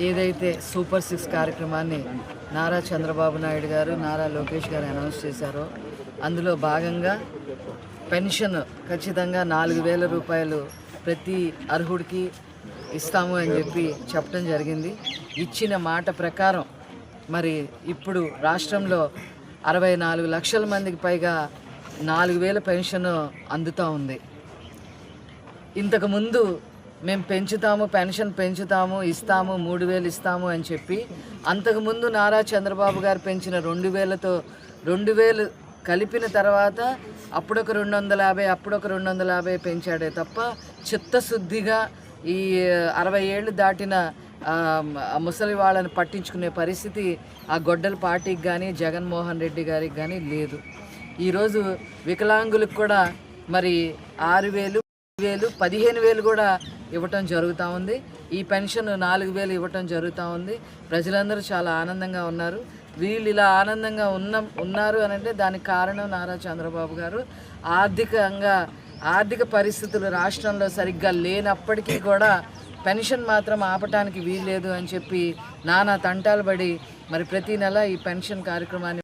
ఏదైతే సూపర్ 6 కార్యక్రమాన్ని నారా చంద్రబాబు నాయుడు గారు, నారా లోకేష్ గారు అనౌన్స్ చేశారో అందులో భాగంగా పెన్షన్ ఖచ్చితంగా 4,000 రూపాయలు ప్రతి అర్హుడికి ఇస్తాము అని చెప్పడం జరిగింది. ఇచ్చిన మాట ప్రకారం మరి ఇప్పుడు రాష్ట్రంలో 64 లక్షల మందికి పైగా 4,000 పెన్షన్ అందుతూ ఉంది. ఇంతకుముందు మేము పెంచుతాము, పెన్షన్ పెంచుతాము, ఇస్తాము, 3,000 ఇస్తాము అని చెప్పి అంతకుముందు నారా చంద్రబాబు గారు పెంచిన 2,000తో 2,000 కలిపిన తర్వాత అప్పుడొక 250 అప్పుడొక 250 పెంచాడే తప్ప చిత్తశుద్ధిగా ఈ 60 ఏళ్ళు దాటిన ముసలి వాళ్ళని పట్టించుకునే పరిస్థితి ఆ గొడ్డల పార్టీకి కానీ జగన్మోహన్ రెడ్డి గారికి కానీ లేదు. ఈరోజు వికలాంగులకు కూడా మరి 6,000, 10,000, 15,000 కూడా ఇవ్వటం జరుగుతూ ఉంది. ఈ పెన్షన్ 4,000 ఇవ్వటం జరుగుతూ ఉంది. ప్రజలందరూ చాలా ఆనందంగా ఉన్నారు. వీళ్ళు ఇలా ఆనందంగా ఉన్నారు అని అంటే దానికి కారణం నారా చంద్రబాబు గారు. ఆర్థిక పరిస్థితులు రాష్ట్రంలో సరిగ్గా లేనప్పటికీ కూడా పెన్షన్ మాత్రం ఆపటానికి వీల్లేదు అని చెప్పి నానా తంటాలు పడి మరి ప్రతి నెల ఈ పెన్షన్ కార్యక్రమాన్ని